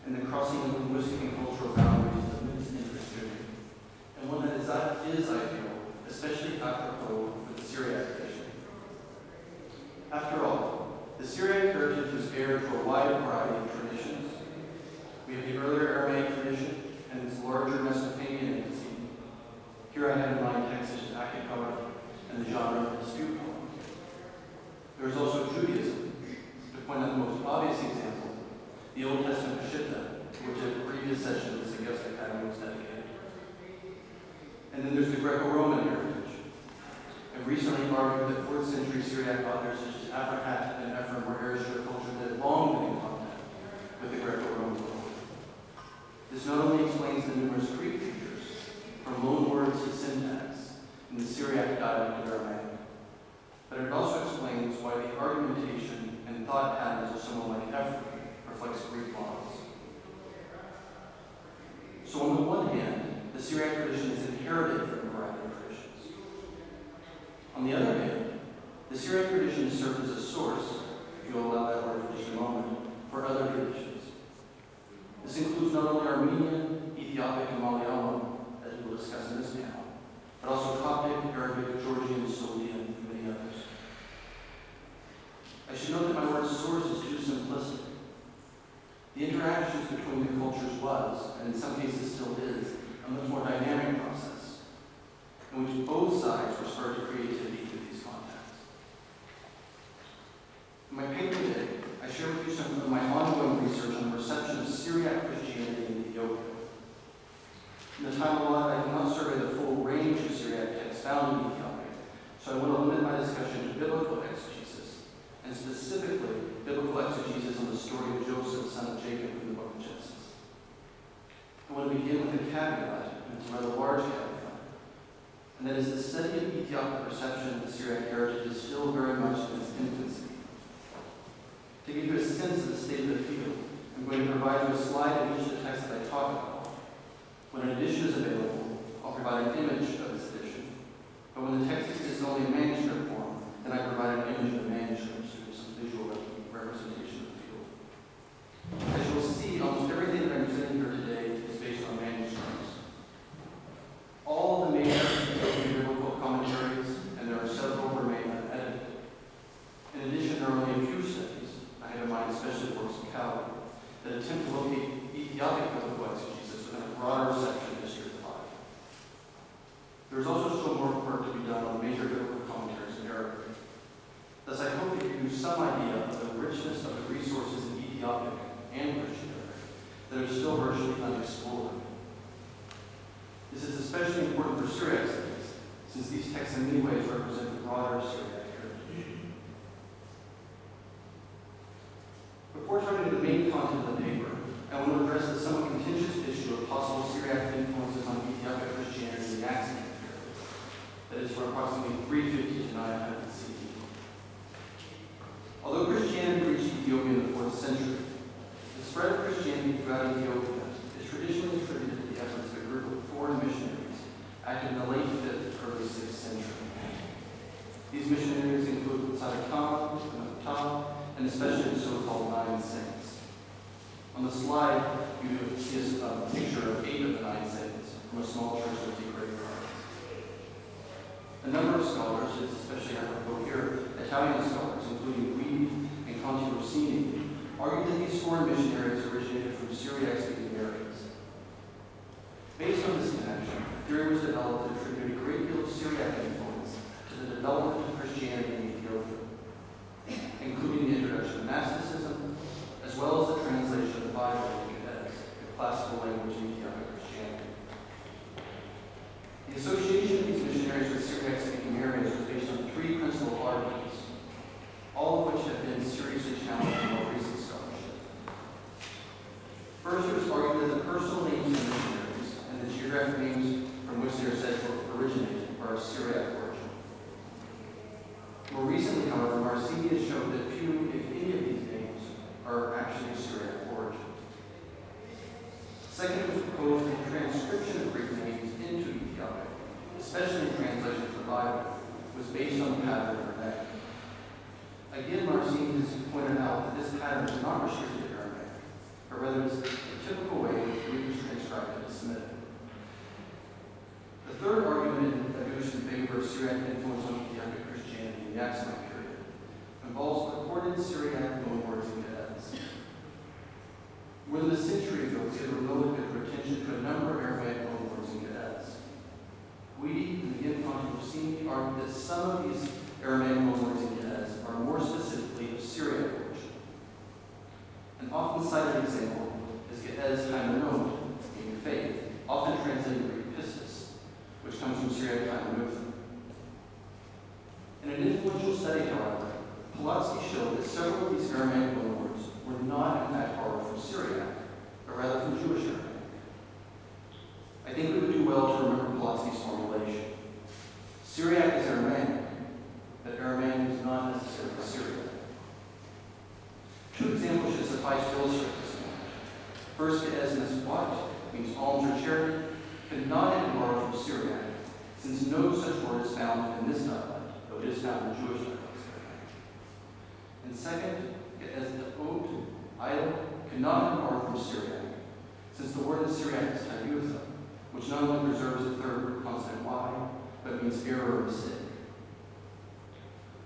and the crossing of linguistic and cultural boundaries of interest to me, and one that is, I feel, especially apropos for the Syriac tradition. After all, the Syriac heritage was heir to a wide variety of traditions. We have the earlier Aramaic tradition and its larger Mesopotamian antecedent. Here I have in mind texts such as Academicus and the genre of dispute poem. There is also Judaism. To point out the most obvious example, the Old Testament Peshitta, to which a previous session of the Suggested Academy was dedicated. And then there's the Greco-Roman heritage. I've recently argued that 4th century Syriac authors such as Abrahat and Ephraim were heirs to a culture that had long been in contact with the Greco-Roman world. This not only explains the numerous Greek features, from loan words to syntax, in the Syriac dialect of Aramaic, but it also explains why the argumentation and thought patterns of someone like Ephraim reflects Greek models. So on the one hand, the Syriac tradition is inherited from a variety of traditions. On the other hand, the Syriac tradition has served as a source, if you'll allow that word for just a moment, for other traditions. This includes not only Armenian, Ethiopic, and Malayalam, as we will discuss in this panel, but also Coptic, Arabic, Georgian, Sogdian, and many others. I should note that my word source is too simplistic. The interactions between the cultures was, and in some cases still is, a much more dynamic process, in which both sides were spurred to creativity through these contacts. In my paper today, I share with you some of my ongoing research on the reception of Syriac Christianity in Ethiopia. In the time allotted, I cannot survey the full range of Syriac texts found in Ethiopia, so I want to limit my discussion to biblical exegesis, and specifically biblical exegesis on the story of Joseph, son of Jacob, in the book of Genesis. I want to begin with a caveat, and it's a rather large caveat, and that is the study of Ethiopic perception of the Syriac heritage is still very much in its infancy. To give you a sense of the state of the field, I'm going to provide you a slide of each of the texts that I talk about. When an edition is available, I'll provide an image of this edition. But when the text exists only in manuscript form, then I provide an image of the manuscript to give some visual representation of the field. As you'll see, almost everything that I'm presenting here today is based on manuscripts. All the major biblical commentaries, and there are several, remain unedited. In addition, there are only a few studies, I have in mind especially the works of Khaled, that attempt to locate Ethiopic biblical exegesis within a broader reception of history of the Bible. There is also still more work to be done on major biblical commentaries in Arabic. Thus, I hope that you give you some idea of the richness of the resources in Ethiopic and Christian Arabic that are still virtually unexplored. This is especially important for Syriac studies, since these texts in many ways represent the broader Syriac heritage. Before turning to the main content of the paper, I want to address the somewhat contentious issue of possible Syriac influences on Ethiopic Christianity in the Academic period, that is from approximately 350 to 900 CE. Although Christianity reached Ethiopia in the 4th century, the spread of Christianity throughout Ethiopia is traditionally attributed to the efforts of a group of foreign missionaries active in the late 5th, early 6th century. These missionaries include Tema, and especially the so-called 9 saints. On the slide, you see a picture of 8 of the 9 saints from a small church with decorated gardens. A number of scholars, especially apropos here, Italian scholars, including Guida and Conti Rossini, argue that these foreign missionaries originated from Syriac-speaking areas. Based on this connection, a theory was developed that attributed a great deal of Syriac influence to the development of Christianity in Ethiopia, including the introduction of Gnosticism, as well as the translation of the Bible into Khaled, the classical language in Ethiopic Christianity. The association of these missionaries with Syriac-speaking areas was based on 3 principal arguments, all of which have been seriously challenged in more recent scholarship. First, it was argued that the personal names of missionaries and the geographic names from which they are said to have originated are of Syriac origin. More recently, however, Marcini has shown that few, if any, of these names are actually Syriac origin. Second, it was proposed that transcription of Greek names into Ethiopic, especially often cited example is Ge'ez Haimanot, meaning faith, often translated Greek pistis, which comes from Syriac Haimanot. In an influential study, however, Pulaski showed that several of these Aramaic loanwords were not in fact borrowed from Syriac, but rather from Jewish Aramaic. I think we would do well to remember Pulaski's formulation. Syriac is Aramaic, but Aramaic is not necessarily Syriac. Two examples should suffice to illustrate this point. First, Ge'ez Neswat means alms or charity, could not have been borrowed from Syriac, since no such word is found in this dialect, though it is found in Jewish dialects. And second, Ge'ez Da'ot, idol, could not have been borrowed from Syriac, since the word in Syriac is tayutha, which not only preserves the third root consonant y, but means error or mistake.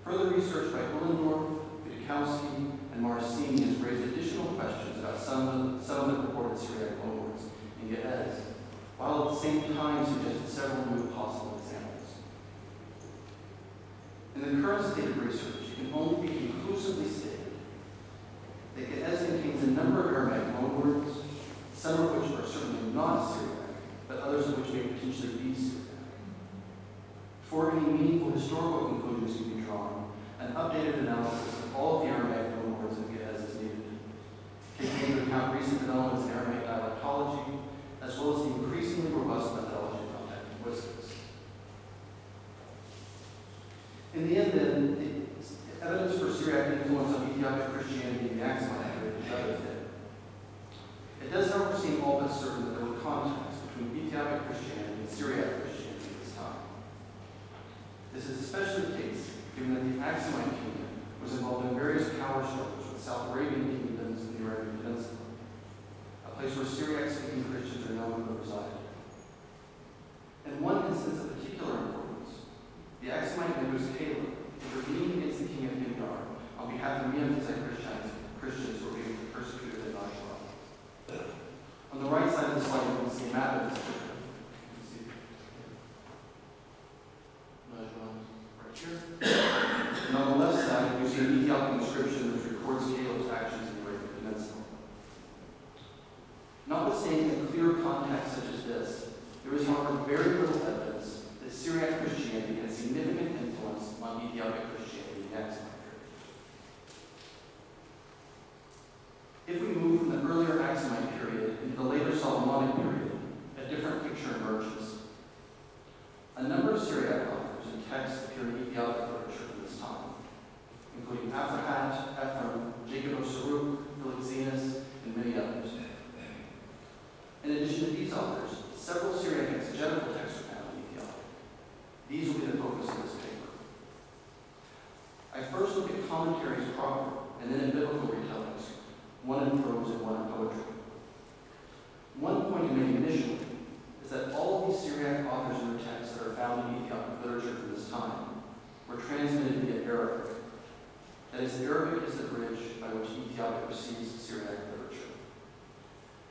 Further research by Ullendorf, Bidikowski, and Marcini has raised additional questions about some of the purported Syriac loanwords in Ge'ez, while at the same time suggested several new possible examples. In the current state of research, it can only be conclusively stated that Ge'ez contains a number of Aramaic loanwords, some of which are certainly not Syriac, but others of which may potentially be Syriac. Before any meaningful historical conclusions can be drawn, an updated analysis of all of the Aramaic loanwords in Ge'ez is needed, taking into account recent developments in Aramaic dialectology, as well as the increasingly robust methodology of contact linguistics. In the end, then, the evidence for Syriac influence on Ethiopic Christianity in the Aksumite period is rather thin. It does, however, seem all but certain that there were contacts between Ethiopic Christianity and Syriac Christianity at this time. This is especially the case given that the Aksumite kingdom was involved in various power struggles with South Arabian kingdoms in the Arabian Peninsula, a place where Syriac-speaking Christians are known to have resided. In one instance of particular importance, the Aksumite Negus Khaled intervened against the king of Himyar on behalf of Miaphysite Christians who were being persecuted in Najran. On the right side of the slide, you can see a map of this kingdom. And on the left side, you see an Ethiopian inscription which records Caleb's actions in the Arabian Peninsula. Notwithstanding a clear context such as this, there is, however, very little evidence that Syriac Christianity had significant influence on Ethiopic Christianity in the Aksumite period. If we move from the earlier Aksumite period into the later Solomonic period, a different picture emerges. A number of Syriac authors and texts appear in Ethiopic literature from this time, including Aphrahat, Ephraim, Jacob of Saruk, Philoxenus, and many others. In addition to these authors, several Syriac exegetical texts are found in Ethiopia. These will be the focus of this paper. I first look at commentaries proper, and then in biblical retellings, one in prose and one in poetry. One point to make initially is that all of these Syriac authors and their texts that are found in Ethiopic literature from this time were transmitted via Arabic. That is, Arabic is the bridge by which Ethiopia receives Syriac literature.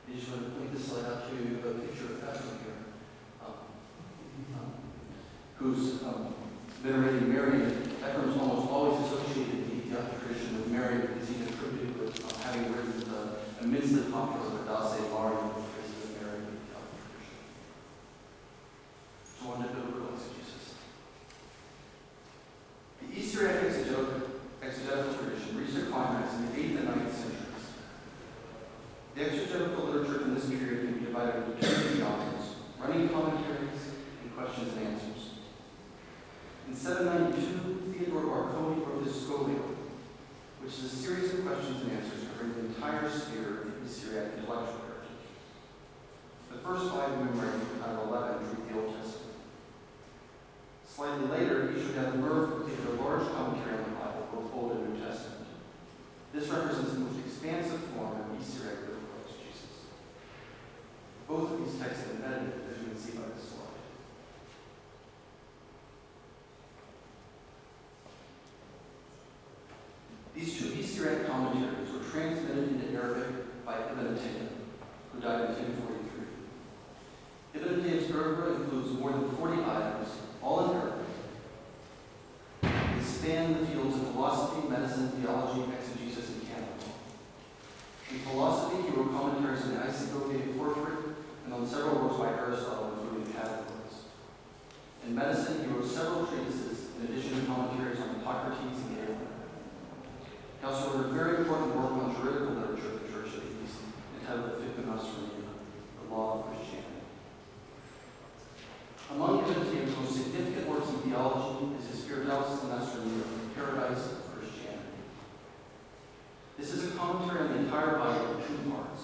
I just want to point this slide out to you, a picture of Ephraim here, who's venerating Mary. Ephraim is almost always associated in Ethiopic tradition with Mary because he's attributed with having written the immensely popular Dase Mari in the praises of Mary in Ethiopic tradition. So on to biblical exegesis. The East Syriac exegetical tradition reached a climax in the 8th and 9th centuries. The exegetical literature from this period can be divided into two genres: running commentaries and questions and answers. In 792, Theodore Barconi wrote his Scholio, which is a series of questions and answers covering the entire sphere of the East Syriac intellectual heritage. The first 5 enumerated out of 11 treat the Old Testament. Slightly later, he should have Merv completed a large commentary on the Bible, both Old and New Testament. This represents the most expansive form of East Syriac biblical exegesis. Both of these texts have been edited, as you can see by this slide. These two East Syriac commentaries were transmitted into Arabic by Ibn Taymiyyah, who died in 1043. philosophy, he wrote commentaries on the Isagoge portrait and on several works by Aristotle, including Categories. In medicine, he wrote several treatises, in addition to commentaries on Hippocrates and Galen. He also wrote a very important work on juridical literature of the Church of the East, entitled the The Law of Christianity. Among Ibn most significant works in theology is his Firdaus al-Nasraniya, the Paradise of Christianity. This is a commentary on the entire Bible in two parts.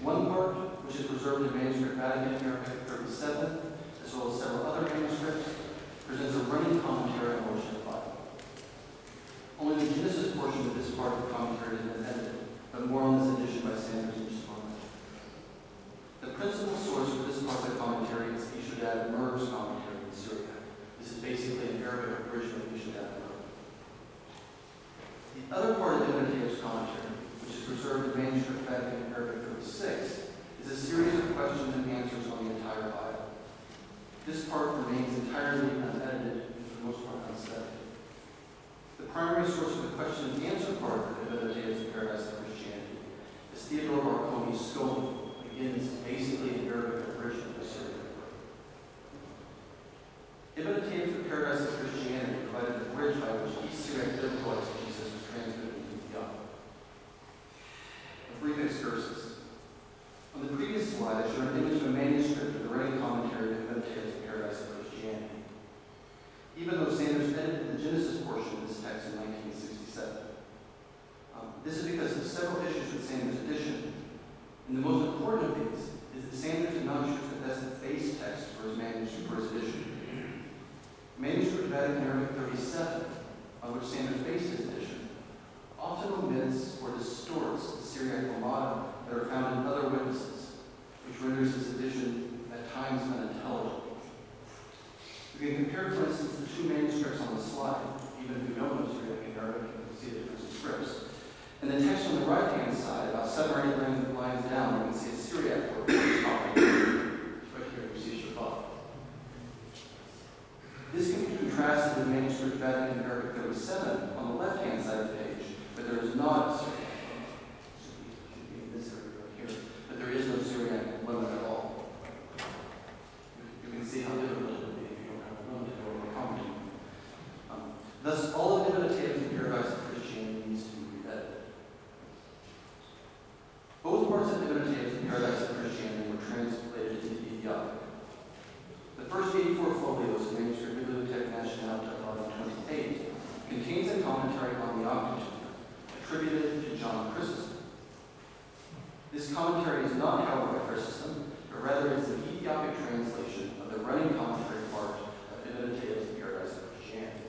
One part, which is preserved in manuscript Vatican Arabic 37, as well as several other manuscripts, presents a running commentary on most of the Bible. Only the Genesis portion of this part of the commentary has been edited, but more on this edition by Sanders in just a moment. The principal source for this part of the commentary is Ishudad Mur's commentary in Syria. This is basically an Arabic version of Ishudad Mur. The other part of Ibn Taymiyya's commentary, which is preserved in manuscript Vatican Arabic 36, is a series of questions and answers on the entire Bible. This part remains entirely unedited and for the most part unstudied. The primary source of the question and answer part of Ibn Taymiyya's Paradise of Christianity is Theodore Barconi's Scoli. Again, this is basically an Arabic version of the Syriac work. Ibn Taymiyya's Paradise of Christianity provided a bridge by which East Syriac biblical exegesis was transmitted into the Young. A brief excursus. On the previous slide, I showed an image of a manuscript of the running commentary of Ibn Taymiyya's Paradise of Christianity. Even though Sanders edited the Genesis portion of this text in 1967. This is because of several issues with Sanders' edition, and the most important of these is that Sanders did not choose the best base text for his manuscript for his edition. Manuscript Vatican Arabic 37, on which Sanders based his edition, often omits or distorts the Syriac grammata that are found in other witnesses, which renders his edition at times unintelligible. We can compare, for instance, the two manuscripts on the slide, even if we don't know Syriac and Arabic, you can see the difference in scripts. And the text on the right-hand side, about 7 or 8 lines down, you can see a Syriac word, right here, you see Shabbat. This can be contrasted with manuscript Vatican Arabic 37 on the left-hand side of the page, but there is not a Syriac. Should be in this area right here, but there is no Syriac lemma at all. You can see how difficult it would be if you don't have a lemma or a comment. Thus, all of Ibn Taymiyya's Paradise of Christianity needs to be re-edited. Both parts of Ibn Taymiyya's Paradise of Christianity were translated into Ethiopic. The first 84 folios of manuscript Biblioteca Ambrosiana, volume 28, contains a commentary on the Octanteuch, attributed to John Chrysostom. This commentary is not held by Chrysostom, but rather is the Ethiopic translation of the running commentary part of Ibn Taymiyya's Paradise of Christianity.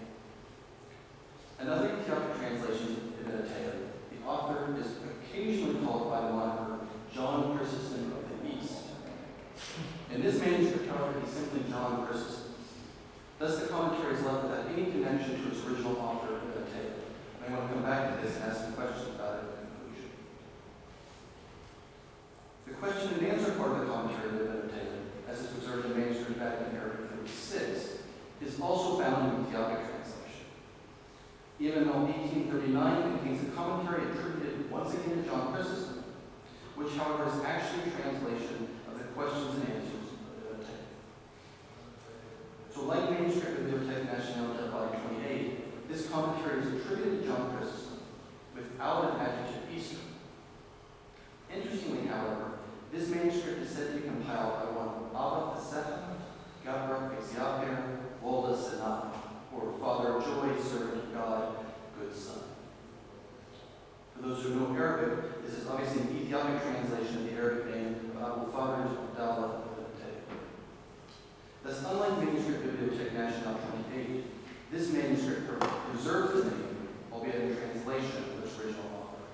Another Ethiopic translation of Ibn Taymiyya, the author is occasionally called by the moniker John Chrysostom of the East. In this manuscript, however, he's simply John Chrysostom. Thus, the commentary is left without any connection to its original author, Ibn Taymiyya. I want to come back to this and ask some questions about it in conclusion. The question and answer part of the commentary of Ibn Taymiyya, as is preserved in manuscript Vatican Arabic 36, is also found in Ethiopic translation. EML 1839 contains a commentary attributed once again to John Chrysostom, which, however, is actually a translation of the questions and answers of Ibn Taymiyya. So, like manuscript of Biblioteca Ambrosiana, volume 28, this commentary is attributed to John Chrysostom without an adjective Easter. Interestingly, however, this manuscript is said to be compiled by one Abba Asepha, Gabra Exiaper, Walda Senat, or Father Joy, Servant of God, Good Son. For those who know Arabic, this is obviously an Ethiopic translation of the Arabic name of Abu Fathers of Dalla. Thus, unlike manuscript Biblioteca Ambrosiana 28, this manuscript preserves the name, albeit in translation of its original author.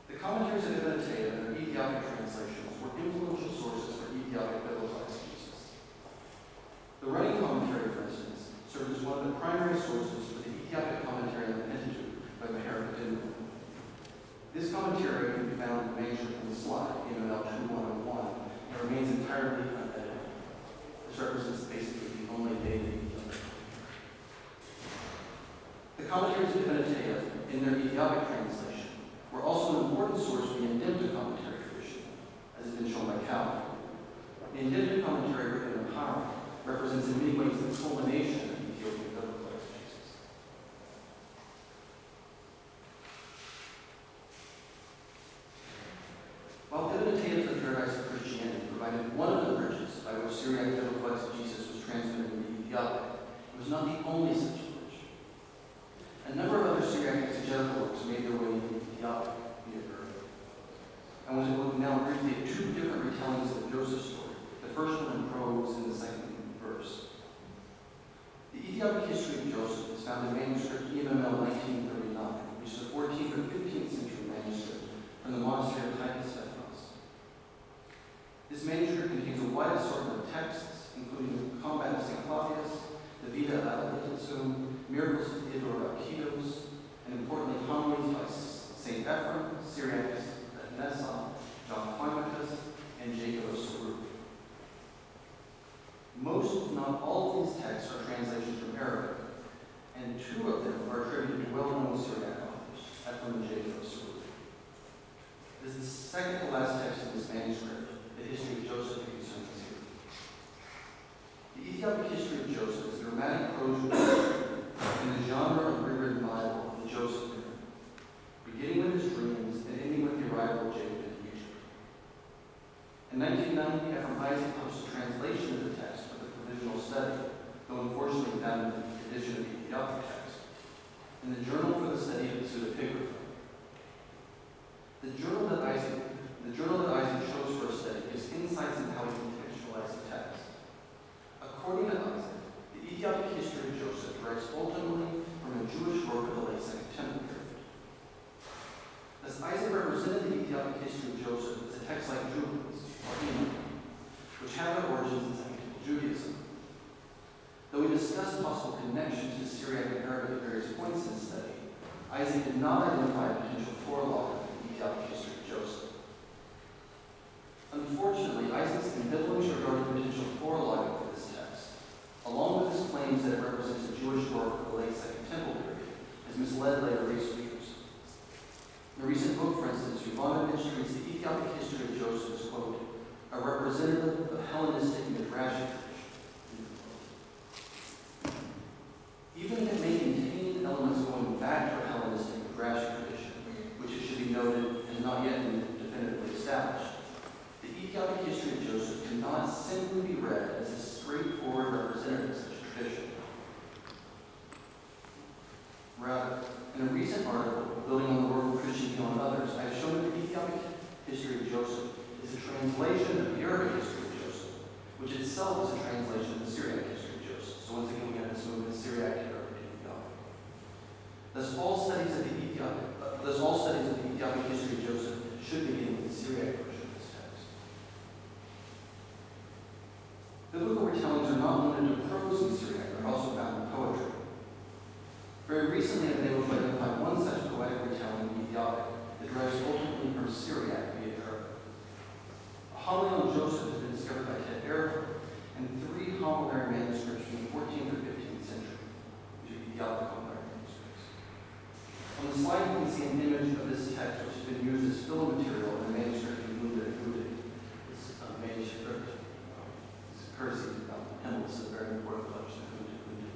The commentaries of Ibn Taymiyya and their Ethiopic translations were influential sources for Ethiopic biblical exegesis. The running commentary, for instance, served as one of the primary sources for the Ethiopic commentary on the Pentateuch by Meher Kadimba. This commentary can be found in the manuscript on the slide, EML 2101, and remains entirely unedited. This represents basically the only dated Ethiopic. The commentaries of Ibn Taymiyya, in their Ethiopic translation, were also provided one of the bridges by which Syriac biblical exegesis was transmitted into Ethiopic. It was not the only such bridge. A number of other Syriac exegetical works made their way into Ethiopic via Arabic. I want to look now briefly at two different retellings of Joseph's story, the first one in prose and the second in verse. The Ethiopic history of Joseph is found in manuscript EMML 1939, which is a 14th or 15th century manuscript from the monastery of Titus Stephanos. This manuscript contains a wide assortment of texts, including the Combat of St. Claudius, the Vita Adelitatum, Miracles of Theodore Archidos, and importantly, homilies by St. Ephraim, Syriacus, Nessa, John Climacus, and Jacob of Saruk. Most, if not all, of these texts are translations from Arabic, and two of them are attributed to well-known Syriac authors, Ephraim and Jacob of Saruk. This is the second to last text of this manuscript, the history of Joseph that concerns us here. The Ethiopic history of Joseph is a dramatic prose in the genre of rewritten Bible of the Joseph period, beginning with his dreams and ending with the arrival of Jacob into Egypt. In 1990, Ephraim Isaac published a translation of the text for the provisional study, though unfortunately found in the edition of the Ethiopic text, in the Journal for the Study of the Pseudepigrapha. The journal that Isaac chose for a study gives insights into how he contextualized the text. According to Isaac, the Ethiopic history of Joseph derives ultimately from a Jewish work of the late Second Temple period. Thus, Isaac represented the Ethiopic history of Joseph as a text like Jubilees, or Tema, which have their origins in Second Temple Judaism. Though we discussed possible connections to Syriac and Arabic at various points in the study, Isaac did not identify a potential forelog of the Ethiopic history of Joseph. Unfortunately, Isaac's ambivalence regarding the potential forelog for this text, along with his claims that it represents a Jewish work of the late Second Temple period, has misled later researchers. In a recent book, for instance, Yovanovitch treats the Ethiopic history of Joseph as, quote, a representative of Hellenistic midrashic tradition. Even if it may contain elements going back to a Hellenistic midrashic tradition, which it should be noted has not yet been definitively established, the Ethiopic history of Joseph cannot simply be read as a straightforward representative of such a tradition. Rather, in a recent article, building on the work of Christian Hill and others, I have shown that the Ethiopic history of Joseph is a translation of the Arabic history of Joseph, which itself is a translation of the Syriac history of Joseph. So once again, we have this movement of Syriac to Arabic to Ethiopic. Thus, all studies of the Ethiopic history of Joseph should begin with the Syriac version of this text. Biblical retellings are not limited to prose in Syriac, but are also found in poetry. Very recently, I've been able to identify one such poetic retelling in Ethiopic that derives ultimately from Syriac via Arabic. A homily on Joseph has been discovered by Ted Ehrhardt, and 3 homilary manuscripts from the 14th or 15th century, which are Ethiopic homilary manuscripts. On the slide, you can see an image of this text, which has been used as fill material in a manuscript from Guida. This manuscript is courtesy of Hemel, a very important collection of Guida.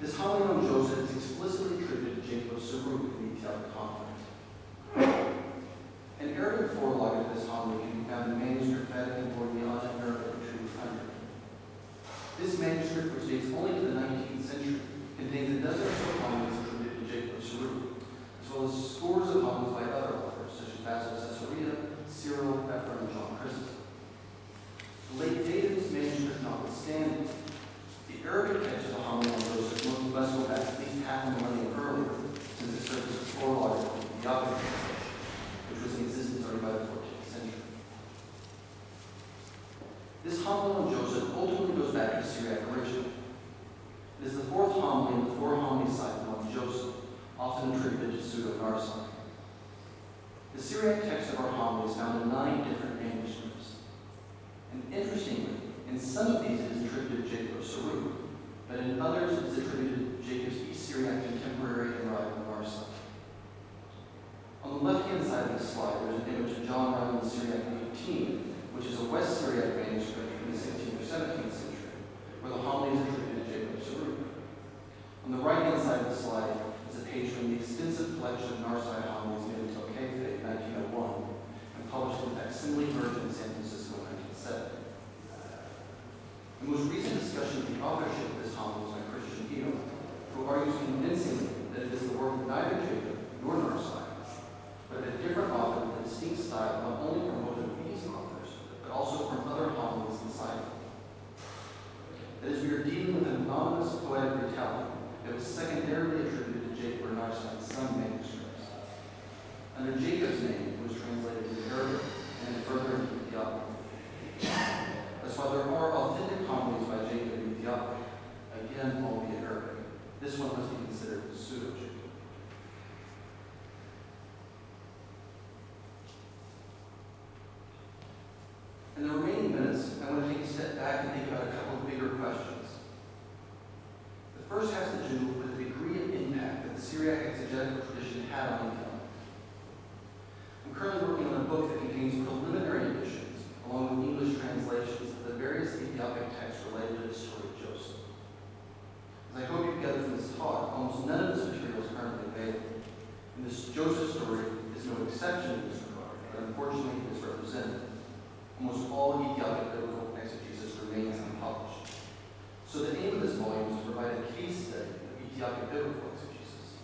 This homily on Joseph is explicitly attributed to Jacob of Saruk in the Ethiopic conflict. An Arabic forelog of this homily can be found in manuscript Vatican Orientalia Arabic 200. This manuscript, which dates only to the 19th century, contains a dozen or so homilies attributed to Jacob of Saruk, as well as scores of homilies by other authors, such as Basil of Caesarea, Cyril, Ephraim, and John Chrysostom. The late date of this manuscript notwithstanding, the Arabic text of the homily on Joseph must go back at least half a millennium earlier, since it serves as a forelog of the Ethiopic translation, which was in existence already by the 14th century. This homily on Joseph ultimately goes back to the Syriac original. It is the 4th homily in the 4 homily cycle on Joseph, often attributed to Pseudo-Narsi. The Syriac text of our homily is found in 9 different manuscripts. And interestingly, in some of these it is attributed to Jacob of Saruk, but in others it is attributed to Jacob's East Syriac contemporary and rival Narsi. On the left-hand side of this slide, there's an image of John writing in Syriac 18, which is a West Syriac manuscript from the 16th or 17th century, where the homily is attributed to Jacob of Saruk. On the right-hand side of the slide is a page from the extensive collection of Narsi homilies made until Khaled, 1901, and published in facsimile version in San Francisco. presented. Almost all Ethiopic biblical exegesis remains unpublished. So the aim of this volume is to provide a case study of Ethiopic biblical exegesis.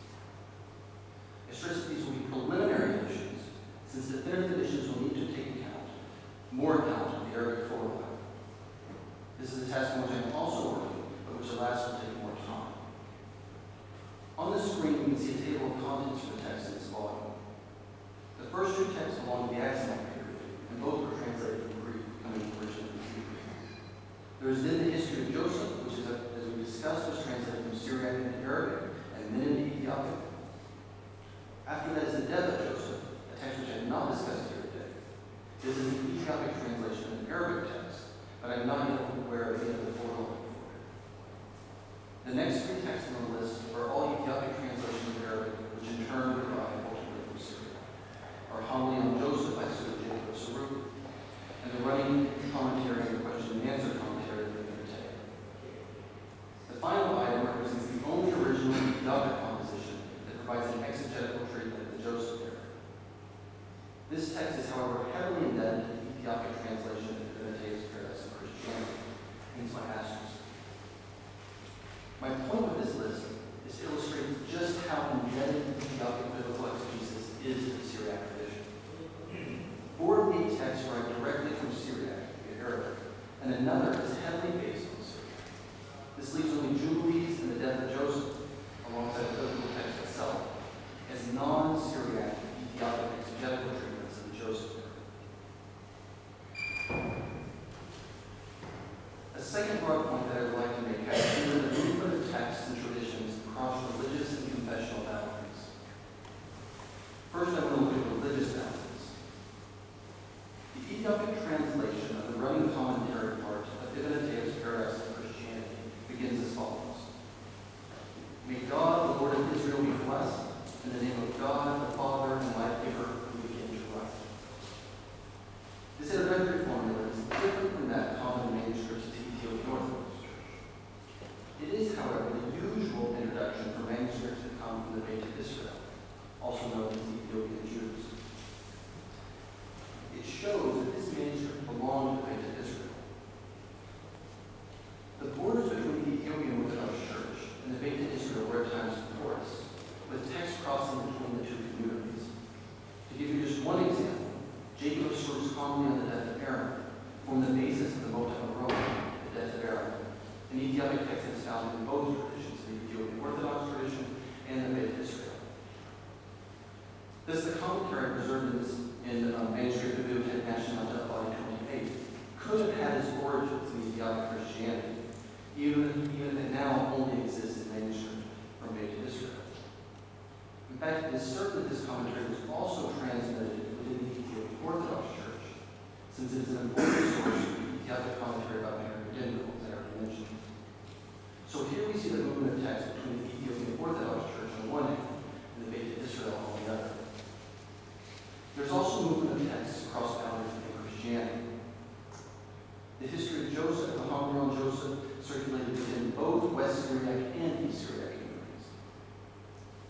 I stress that these will be preliminary editions, since definitive editions will need to take more account of the Arabic forerunner. This is a task on which I am also working, but which alas will take more time. On the screen, you can see a table of contents for the text in this volume. The first two texts belong to the Academic period, and both were translated from Greek, coming originally from Hebrew. There is then the history of Joseph, which is, as we discussed, was translated from Syriac into Arabic, and then into Ethiopic. After that is the death of Joseph, a text which I have not discussed here today. This is an Ethiopic translation of an Arabic text, but I am not yet aware of any of the forerunner for it. The next three texts on the list are all Ethiopic translations of Arabic, which in turn derive ultimately from Syria. Our homily on Joseph by Jacob Saru, and the running commentary and the question and answer commentary of the Biblioteca. The final item represents the only original Ethiopic composition that provides an exegetical treatment of the Joseph era. This text is, however, heavily indebted to the Ethiopic translation of the Biblioteca's Paradise of Christianity, hence my asterisk. My point with this list is to illustrate just how indebted Ethiopic biblical exegesis is to the Syriac tradition. 4 of the texts write directly from Syriac, the Arabic, and another is heavily based on Syriac. This leaves only Jubilees and the death of Joseph, alongside the biblical text itself, as non-Syriac Ethiopic exegetical treatments of the Joseph era. A second broad point that I would like to make has to do with the movement of texts and traditions across religious and confessional boundaries. First, I want to look at religious boundaries. The Ethiopic translation of the running commentary part of Biblioteca's Paradise of Christianity begins as follows. May God, the Lord of Israel, be blessed, in the name of God, the Father, and life-giver, who began to write. This introductory formula is different from that common in manuscripts to Ethiopian Orthodox Church. It is, however, the usual introduction for manuscripts that come from the Beit Israel, also known as the Ethiopian Jews. It shows that this manuscript belonged to the Beit Israel. The borders between the Ethiopian Orthodox Church and the Beit Israel were at times porous, with text crossing between the two communities. To give you just one example, Jacob Saru's homily on the death of Aaron formed the basis of the motive of Rome, the death of Aaron. An Ethiopic text is found in both traditions, the Ethiopian Orthodox tradition and the Beit Israel. Thus, the commentary preserved in the manuscript of Biblioteca Ambrosiana, volume 28, could have had its origins in Ethiopic Christianity, even if it now only exists in manuscript from Beit Israel. In fact, it is certain that this commentary was also transmitted within the Ethiopian Orthodox Church, since it is an important source of the Ethiopic commentary about Mary, as I already mentioned. So here we see the movement of text between the Ethiopian Orthodox Church on one hand and the Beit Israel on the other. There's also movement of texts across boundaries within Christianity. The history of Joseph, the homily on Joseph, circulated within both West Syriac and East Syriac communities.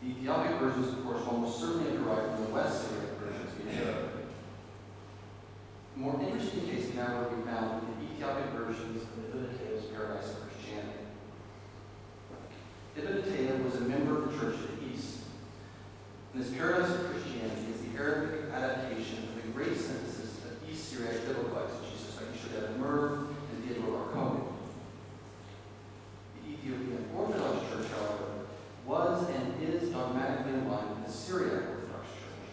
The Ethiopic versions, of course, almost certainly have derived from the West Syriac versions being Arabic. A more interesting case can now be found in the Ethiopic versions of the Biblioteca's Paradise of Christianity. Biblioteca was a member of the Church of the East, and this Paradise of Christianity is the Arabic adaptation of the great synthesis of East Syriac biblical exegesis by Khaled and Theodore Arconi. The Ethiopian Orthodox Church, however, was and is dogmatically aligned with the Syriac Orthodox Church,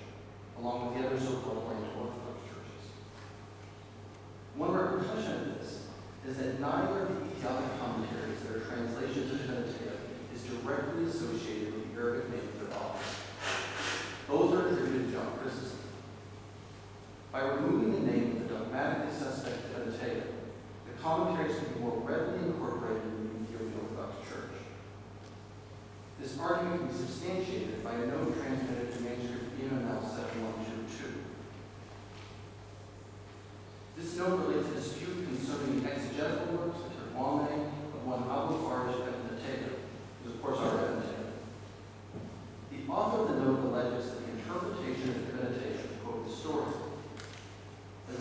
along with the other so-called Oriental Orthodox churches. One repercussion of this is that neither of the Ethiopic commentaries that are translations of Biblioteca is directly associated with the Arabic name of their author. Both are attributed to John Chrysostom. By removing the name of the dogmatically suspect Biblioteca, the commentaries can be more readily incorporated into the Ethiopian Orthodox Church. This argument can be substantiated by a note transmitted to manuscript EML 7122. This note relates a dispute concerning the exegetical works, the Terwame, of one Abu Farj Biblioteca, who is of course our Biblioteca. The author of the note alleges that the interpretation of the Biblioteca, quote, the story, as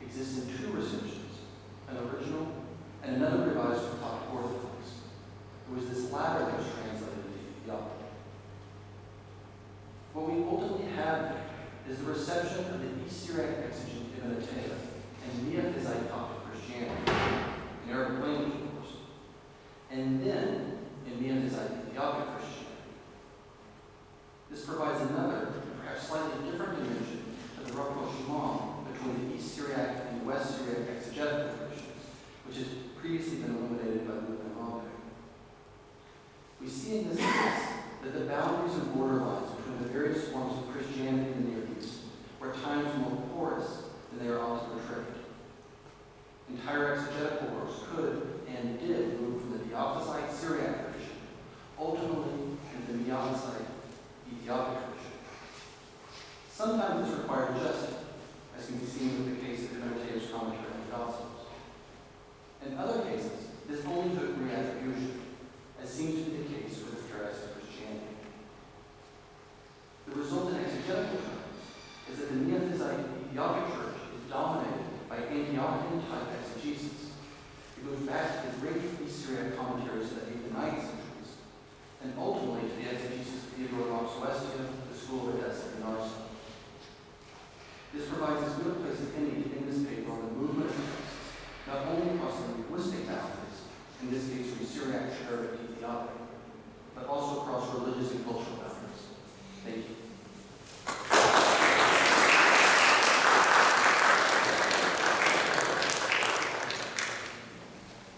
exists in two recensions, an original and another revised from Coptic Orthodox. It was this latter that was translated into Ethiopic. What we ultimately have is the reception of the East Syriac exegete Ibn Atiyah and Neophysite Coptic Christianity, in Arabic language, of course, and then in Neophysite Ethiopic Christianity. This provides another, perhaps slightly different dimension to the rapprochement between the East Syriac and West Syriac exegetical traditions, which has previously been illuminated by Luke and Rompe. We see in this case that the boundaries and borderlines between the various forms of Christianity in the Near East were at times more porous than they are often portrayed. Entire exegetical works could and did move from the Diophysite Syriac tradition, ultimately into the Neophysite Ethiopic tradition. Sometimes this required adjustment, as can be seen with the case of Ibn Atiyah's commentary on the Gospels. In other cases, this only took reattribution, as seems to be the case with the Pharisee Christianity. The result in exegetical terms is that the Neophysite Ethiopic Church is dominated by Antiochian-type exegesis. It goes back to the great East Syriac commentaries of the 8th and 9th centuries, and ultimately to the exegesis of Theodore of Suestia, the school of Edessa, and Arsa. This provides as good a place as any to end this paper on the movement of texts, not only across the linguistic boundaries, in this case from Syriac to Arabic to Ethiopic, but also across religious and cultural boundaries. Thank you.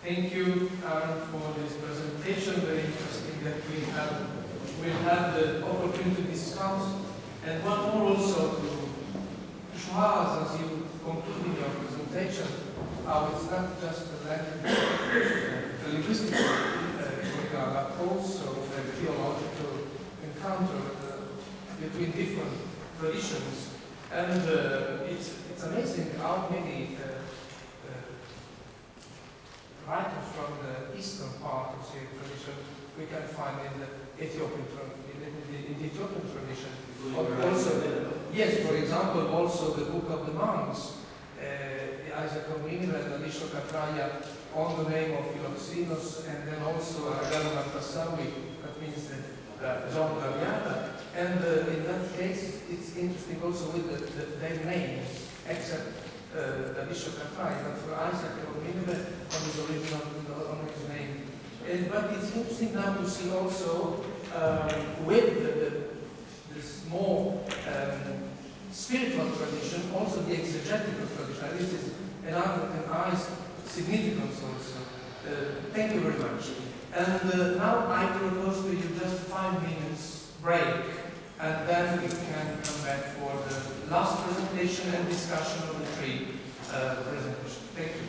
Thank you, Aaron, for this presentation. Very interesting that we had the opportunity to discuss. And one more also to show us, as you conclude your presentation, how it's not just a language, a linguistic but also a theological encounter between different traditions. And it's amazing how many writers from the eastern part of Syriac tradition we can find in the Ethiopian tradition. Also, yes, for example, also the Book of the Monks, Isaac of Nineveh and Alisho Katraya on the name of Philoxenos, and then also Agama Tasawi, that means John Laviana. And in that case, it's interesting also with their names, except Alisho Katraya, but for Isaac of Nineveh on his original on his name. But it's interesting now to see also with this more spiritual tradition, also the exegetical tradition. This is another nice significance also. Thank you very much. And now I propose to you just 5 minutes break, and then we can come back for the last presentation and discussion of the 3 presentations. Thank you.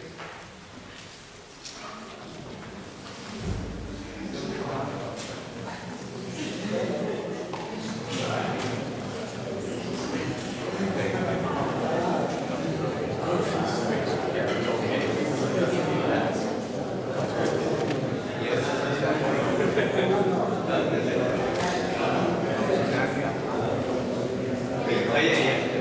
Yeah.